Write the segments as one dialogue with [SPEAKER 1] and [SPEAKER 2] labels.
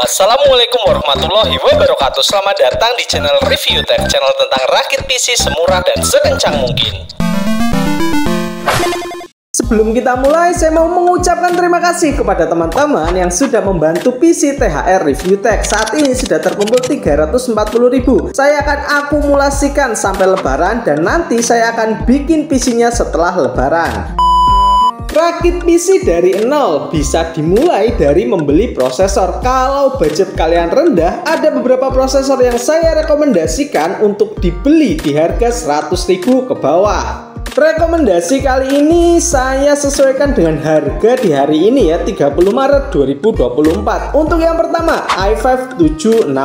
[SPEAKER 1] Assalamualaikum warahmatullahi wabarakatuh. Selamat datang di channel Review Tech, channel tentang rakit PC semurah dan sekencang mungkin.
[SPEAKER 2] Sebelum kita mulai, saya mau mengucapkan terima kasih kepada teman-teman yang sudah membantu PC THR Review Tech. Saat ini sudah terkumpul 340.000. Saya akan akumulasikan sampai lebaran dan nanti saya akan bikin PC-nya setelah lebaran. Rakit PC dari nol bisa dimulai dari membeli prosesor. Kalau budget kalian rendah, ada beberapa prosesor yang saya rekomendasikan untuk dibeli di harga 100.000 ke bawah. Rekomendasi kali ini saya sesuaikan dengan harga di hari ini ya, 30 Maret 2024. Untuk yang pertama, i5 760.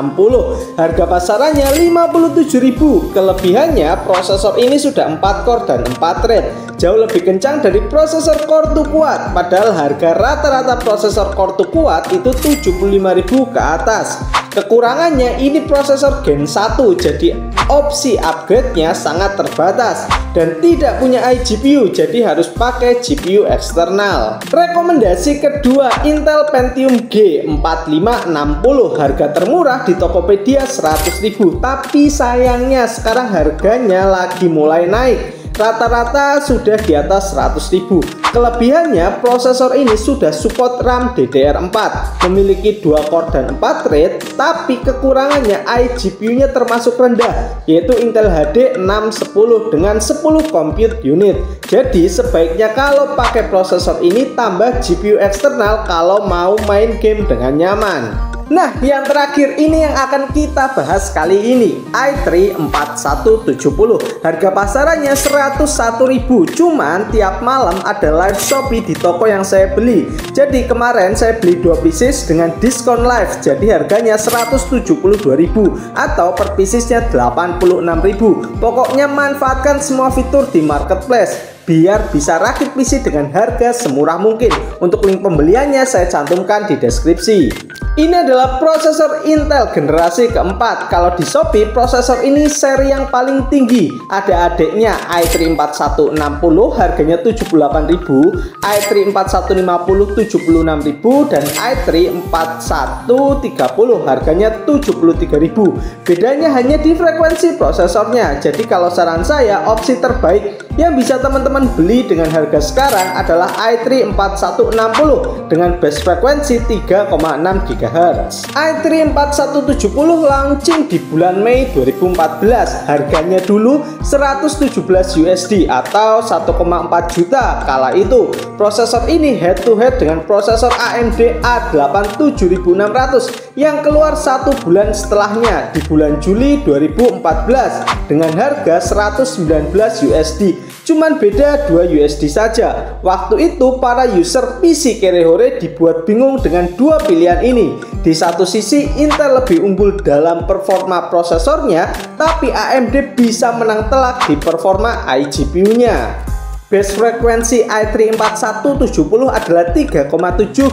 [SPEAKER 2] Harga pasarannya 57.000. Kelebihannya prosesor ini sudah 4 core dan 4 thread. Jauh lebih kencang dari prosesor Core 2 kuat. Padahal harga rata-rata prosesor Core 2 kuat itu 75.000 ke atas. Kekurangannya ini prosesor Gen 1, jadi opsi upgrade-nya sangat terbatas dan tidak punya iGPU, jadi harus pakai GPU eksternal. Rekomendasi kedua, Intel Pentium G 4560. Harga termurah di Tokopedia 100.000, tapi sayangnya sekarang harganya lagi mulai naik. Rata-rata sudah di atas 100.000. Kelebihannya prosesor ini sudah support RAM DDR4, memiliki 2 core dan 4 thread, tapi kekurangannya iGPU-nya termasuk rendah, yaitu Intel HD 610 dengan 10 compute unit. Jadi sebaiknya kalau pakai prosesor ini tambah GPU eksternal kalau mau main game dengan nyaman. Nah, yang terakhir ini yang akan kita bahas kali ini, i3 4170. Harga pasarannya 101.000. Cuman tiap malam ada live Shopee di toko yang saya beli. Jadi kemarin saya beli 2 pieces dengan diskon live. Jadi harganya 172.000 atau per piecesnya 86.000. Pokoknya manfaatkan semua fitur di marketplace biar bisa rakit PC dengan harga semurah mungkin. Untuk link pembeliannya saya cantumkan di deskripsi. Ini adalah prosesor Intel generasi keempat. Kalau di Shopee prosesor ini seri yang paling tinggi. Ada adiknya i3 4160 harganya 78.000, i3 4150 76.000 dan i3 4130 harganya 73.000. Bedanya hanya di frekuensi prosesornya. Jadi kalau saran saya, opsi terbaik yang bisa teman-teman beli dengan harga sekarang adalah i3 4160 dengan base frekuensi 3,6 GHz. i3 4170 launching di bulan Mei 2014. Harganya dulu 117 USD atau 1,4 juta kala itu. Prosesor ini head to head dengan prosesor AMD A8 7600 yang keluar 1 bulan setelahnya di bulan Juli 2014 dengan harga 119 USD. Cuman beda 2 USD saja. Waktu itu para user PC Kerehore dibuat bingung dengan dua pilihan ini. Di satu sisi Intel lebih unggul dalam performa prosesornya, tapi AMD bisa menang telak di performa iGPU-nya. Base frekuensi i3 4170 adalah 3,7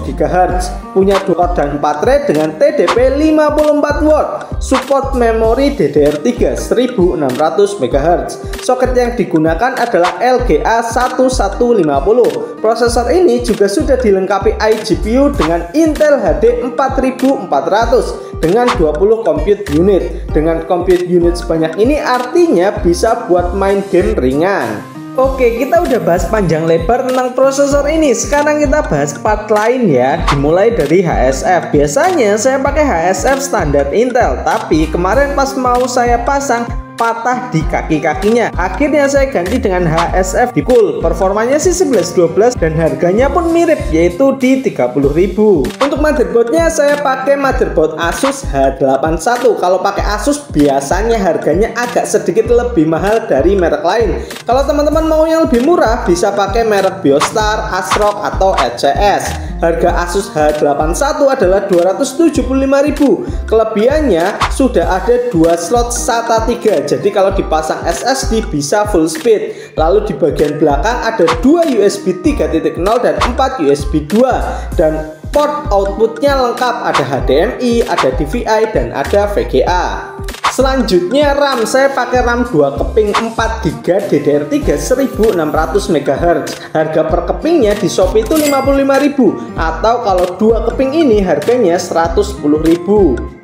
[SPEAKER 2] GHz, punya 2 core dan 4 thread dengan TDP 54 watt, support memori DDR3 1600 MHz. Soket yang digunakan adalah LGA 1150. Prosesor ini juga sudah dilengkapi iGPU dengan Intel HD 4400 dengan 20 compute unit. Dengan compute unit sebanyak ini artinya bisa buat main game ringan. Oke, kita udah bahas panjang lebar tentang prosesor ini. Sekarang kita bahas part lain ya. Dimulai dari HSF. Biasanya saya pakai HSF standar Intel, tapi kemarin pas mau saya pasang patah di kaki-kakinya. Akhirnya saya ganti dengan HSF di Cool. Performanya sih 11-12 dan harganya pun mirip, yaitu di 30.000. Untuk motherboardnya saya pakai motherboard Asus H81. Kalau pakai Asus biasanya harganya agak sedikit lebih mahal dari merek lain. Kalau teman-teman mau yang lebih murah bisa pakai merek Biostar, ASRock atau ECS. Harga Asus H81 adalah 275.000. Kelebihannya sudah ada 2 slot SATA 3. Jadi kalau dipasang SSD bisa full speed. Lalu di bagian belakang ada 2 USB 3.0 dan 4 USB 2. Dan port outputnya lengkap, ada HDMI, ada DVI, dan ada VGA. Selanjutnya RAM, saya pakai RAM 2 keping 4GB DDR3 1600 MHz. Harga per kepingnya di Shopee itu 55.000, atau kalau 2 keping ini harganya 110.000.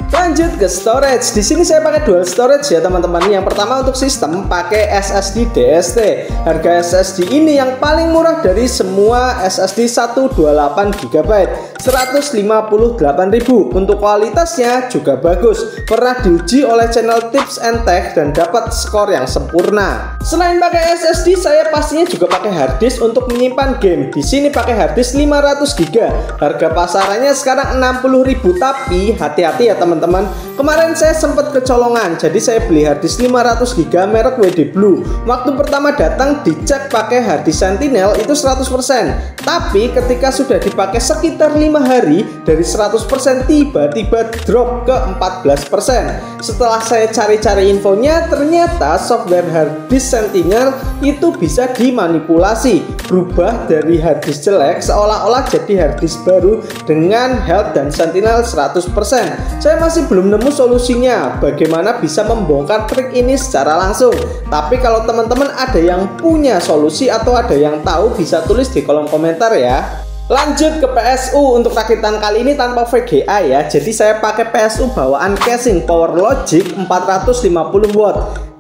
[SPEAKER 2] Lanjut ke storage. Di sini saya pakai dual storage ya teman-teman. Yang pertama untuk sistem pakai SSD DST. Harga SSD ini yang paling murah dari semua SSD 128GB, 158.000. Untuk kualitasnya juga bagus. Pernah diuji oleh channel Tips and Tech dan dapat skor yang sempurna. Selain pakai SSD, saya pastinya juga pakai harddisk untuk menyimpan game. Di sini pakai harddisk 500GB. Harga pasarannya sekarang 60.000, tapi hati-hati ya teman-teman. Kemarin saya sempat kecolongan, jadi saya beli harddisk 500GB merek WD Blue. Waktu pertama datang dicek pakai harddisk Sentinel itu 100%, tapi ketika sudah dipakai sekitar 5 hari, dari 100% tiba-tiba drop ke 14%. Setelah saya cari-cari infonya, ternyata software harddisk Sentinel itu bisa dimanipulasi, berubah dari harddisk jelek seolah-olah jadi harddisk baru dengan health dan Sentinel 100%. Saya masih belum nemu solusinya bagaimana bisa membongkar trik ini secara langsung. Tapi kalau teman-teman ada yang punya solusi atau ada yang tahu, bisa tulis di kolom komentar ya. Lanjut ke PSU. Untuk rakitan kali ini tanpa VGA ya. Jadi saya pakai PSU bawaan casing PowerLogic 450W.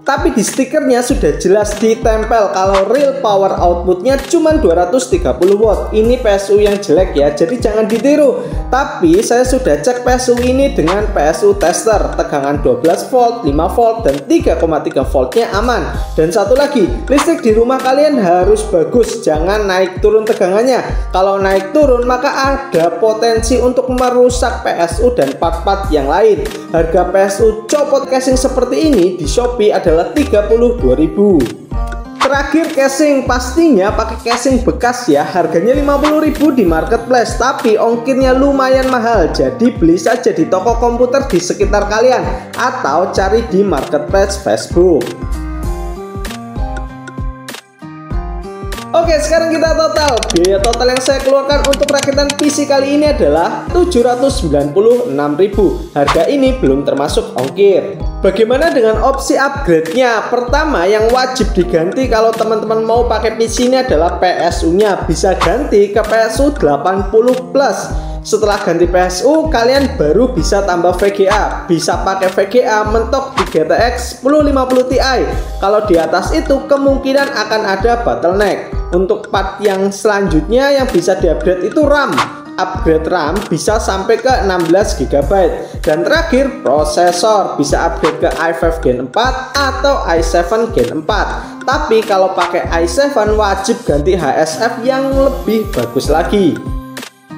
[SPEAKER 2] Tapi di stikernya sudah jelas ditempel kalau real power outputnya cuma 230W. Ini PSU yang jelek ya, jadi jangan ditiru. Tapi saya sudah cek PSU ini dengan PSU tester, tegangan 12V, 5V, dan 3,3 voltnya aman. Dan satu lagi, listrik di rumah kalian harus bagus, jangan naik turun tegangannya. Kalau naik turun maka ada potensi untuk merusak PSU dan part-part yang lain. Harga PSU copot casing seperti ini di Shopee adalah 32.000. Terakhir casing, pastinya pakai casing bekas ya. Harganya 50.000 di marketplace, tapi ongkirnya lumayan mahal. Jadi beli saja di toko komputer di sekitar kalian atau cari di marketplace Facebook. Oke, sekarang kita total. Biaya total yang saya keluarkan untuk rakitan PC kali ini adalah 796.000. Harga ini belum termasuk ongkir. Bagaimana dengan opsi upgrade-nya? Pertama, yang wajib diganti kalau teman-teman mau pakai PC ini adalah PSU-nya. Bisa ganti ke PSU 80+. Setelah ganti PSU, kalian baru bisa tambah VGA. Bisa pakai VGA mentok di GTX 1050 Ti. Kalau di atas itu kemungkinan akan ada bottleneck. Untuk part yang selanjutnya yang bisa diupgrade itu RAM. Upgrade RAM bisa sampai ke 16GB. Dan terakhir prosesor, bisa upgrade ke i5 Gen 4 atau i7 Gen 4. Tapi kalau pakai i7 wajib ganti HSF yang lebih bagus lagi.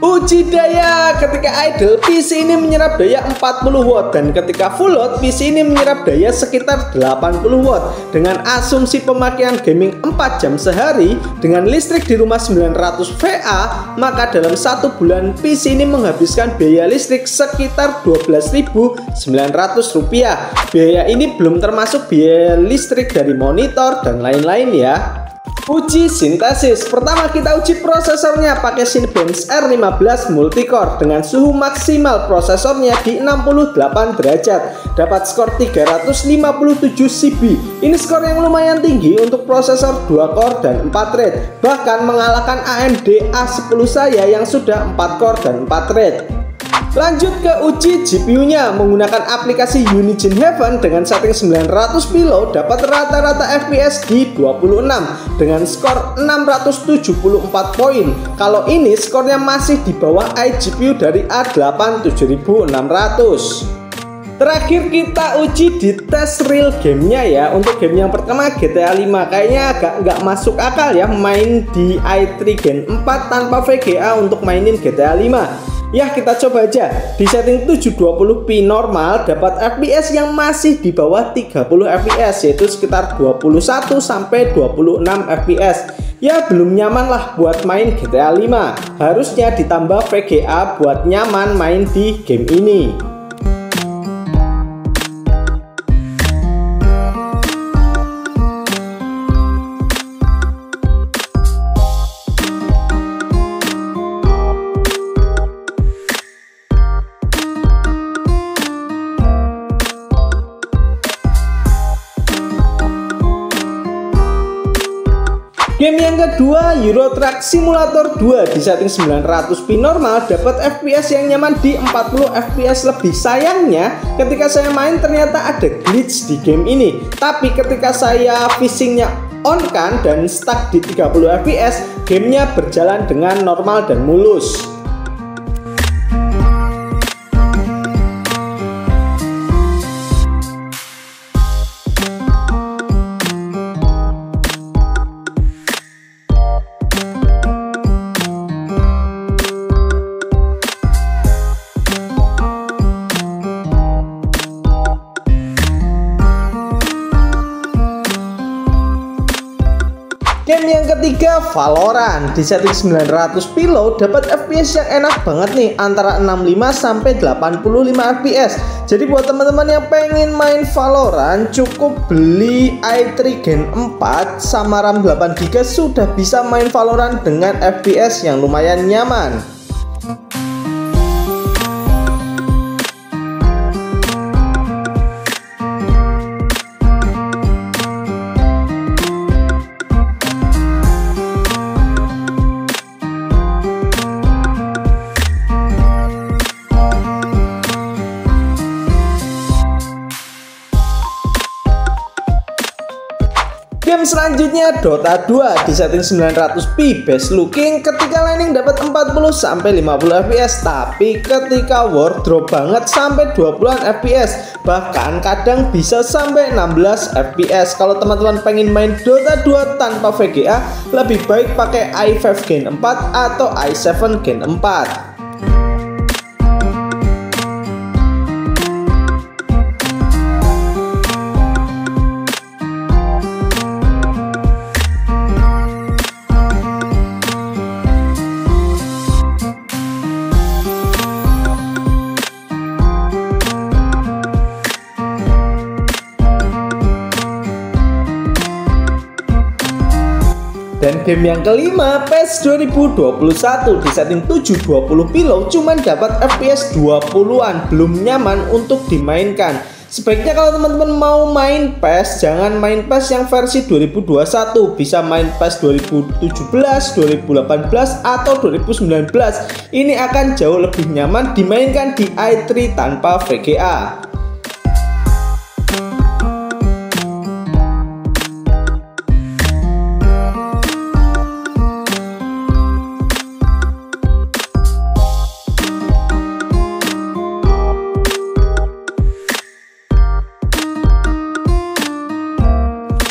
[SPEAKER 2] Uji daya, ketika idle PC ini menyerap daya 40W, dan ketika full load PC ini menyerap daya sekitar 80W. Dengan asumsi pemakaian gaming 4 jam sehari dengan listrik di rumah 900VA, maka dalam 1 bulan PC ini menghabiskan biaya listrik sekitar Rp12.900. Biaya ini belum termasuk biaya listrik dari monitor dan lain-lain ya. Uji sintesis. Pertama kita uji prosesornya pakai Cinebench R15 multicore dengan suhu maksimal prosesornya di 68 derajat. Dapat skor 357 CB. Ini skor yang lumayan tinggi untuk prosesor 2 core dan 4 thread. Bahkan mengalahkan AMD A10 saya yang sudah 4 core dan 4 thread. Lanjut ke uji GPU-nya menggunakan aplikasi Unigine Heaven dengan setting 900 pilo, dapat rata-rata FPS di 26 dengan skor 674 poin. Kalau ini skornya masih di bawah iGPU dari A8 7600. Terakhir kita uji di tes real gamenya ya. Untuk game yang pertama GTA 5 kayaknya agak nggak masuk akal ya main di i3 Gen 4 tanpa VGA untuk mainin GTA 5. Ya kita coba aja. Di setting 720p normal dapat FPS yang masih di bawah 30 fps, yaitu sekitar 21 sampai 26 fps. Ya belum nyaman lah buat main GTA 5. Harusnya ditambah VGA buat nyaman main di game ini. Game yang kedua, Euro Truck Simulator 2 di setting 900p normal dapat FPS yang nyaman di 40 fps lebih. Sayangnya ketika saya main ternyata ada glitch di game ini. Tapi ketika saya fishingnya on kan dan stuck di 30 fps, gamenya berjalan dengan normal dan mulus. Game yang ketiga, Valorant di setting 900p low dapat FPS yang enak banget nih, antara 65 sampai 85 fps. Jadi buat teman-teman yang pengen main Valorant, cukup beli i3 Gen 4 sama RAM 8GB sudah bisa main Valorant dengan FPS yang lumayan nyaman. Game selanjutnya Dota 2 di setting 900p best looking, ketika landing dapat 40 sampai 50 fps, tapi ketika war drop banget sampai 20-an fps, bahkan kadang bisa sampai 16 fps. Kalau teman-teman pengen main Dota 2 tanpa VGA, lebih baik pakai i5 Gen 4 atau i7 Gen 4. Dan game yang kelima, PES 2021 di setting 720p low cuman dapat FPS 20-an, belum nyaman untuk dimainkan. Sebaiknya kalau teman-teman mau main PES, jangan main PES yang versi 2021, bisa main PES 2017, 2018, atau 2019. Ini akan jauh lebih nyaman dimainkan di i3 tanpa VGA.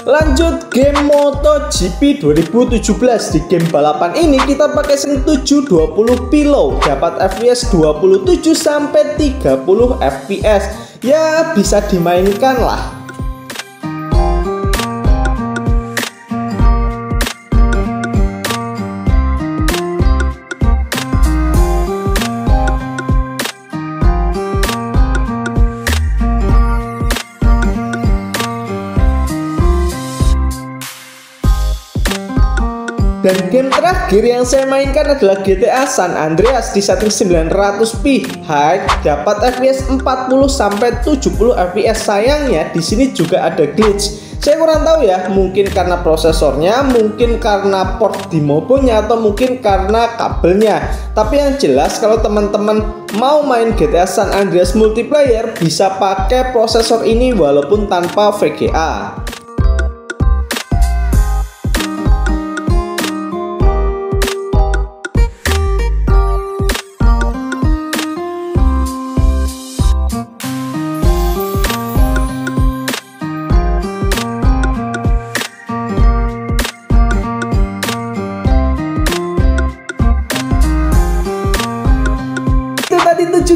[SPEAKER 2] Lanjut game MotoGP 2017. Di game balapan ini kita pakai setting 720p low, dapat FPS 27 sampai 30 fps. Ya bisa dimainkan lah. Dan game terakhir yang saya mainkan adalah GTA San Andreas di setting 900p high, dapat FPS 40 sampai 70 fps. Sayangnya di sini juga ada glitch. Saya kurang tahu ya, mungkin karena prosesornya, mungkin karena port di mobonya, atau mungkin karena kabelnya. Tapi yang jelas kalau teman-teman mau main GTA San Andreas multiplayer bisa pakai prosesor ini walaupun tanpa VGA.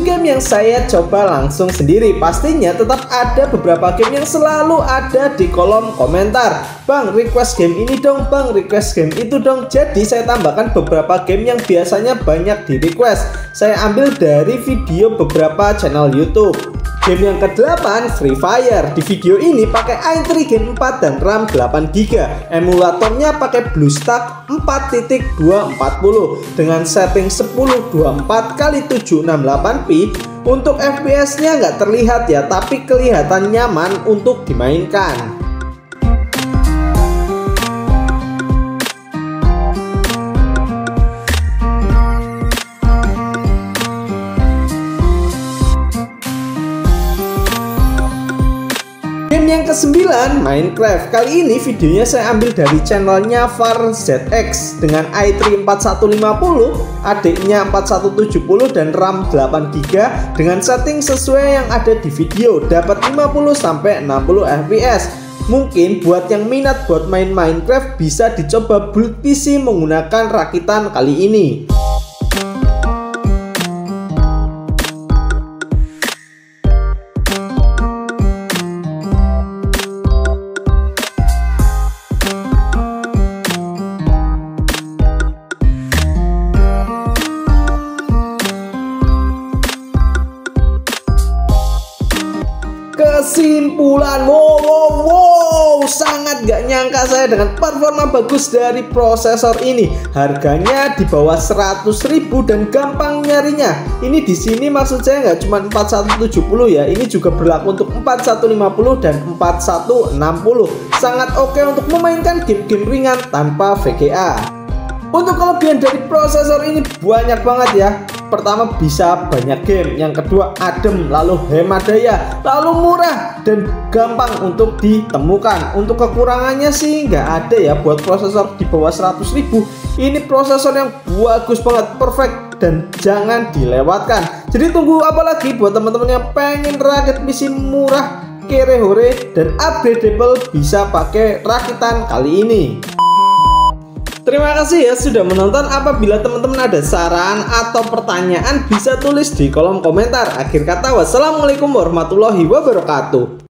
[SPEAKER 2] Game yang saya coba langsung sendiri. Pastinya tetap ada beberapa game yang selalu ada di kolom komentar. Bang, request game ini dong, bang, request game itu dong. Jadi saya tambahkan beberapa game yang biasanya banyak di request. Saya ambil dari video beberapa channel YouTube. Game yang ke-8, Free Fire. Di video ini pakai i3 Gen 4 dan RAM 8GB. Emulatornya pakai BlueStack 4.240 dengan setting 1024x768p. Untuk FPS-nya nggak terlihat ya, tapi kelihatan nyaman untuk dimainkan. Game yang ke-9, Minecraft. Kali ini videonya saya ambil dari channelnya VarZX dengan i3 4150, adiknya 4170 dan RAM 8GB dengan setting sesuai yang ada di video, dapat 50-60 fps. Mungkin buat yang minat buat main Minecraft bisa dicoba build PC menggunakan rakitan kali ini. Kesimpulan, wow, sangat gak nyangka saya dengan performa bagus dari prosesor ini. Harganya di bawah 100.000 dan gampang nyarinya. Ini di sini maksud saya nggak cuma 4170 ya, ini juga berlaku untuk 4150 dan 4160. Sangat oke untuk memainkan game-game ringan tanpa VGA. Untuk kelebihan dari prosesor ini banyak banget ya. Pertama, bisa banyak game. Yang kedua, adem, lalu hemat daya, lalu murah dan gampang untuk ditemukan. Untuk kekurangannya sih nggak ada ya buat prosesor di bawah 100.000. Ini prosesor yang bagus banget, perfect dan jangan dilewatkan. Jadi tunggu apa lagi buat teman-teman yang pengen rakit PC murah, kere hore dan upgradable, bisa pakai rakitan kali ini. Terima kasih ya sudah menonton. Apabila teman-teman ada saran atau pertanyaan bisa tulis di kolom komentar. Akhir kata, wassalamualaikum warahmatullahi wabarakatuh.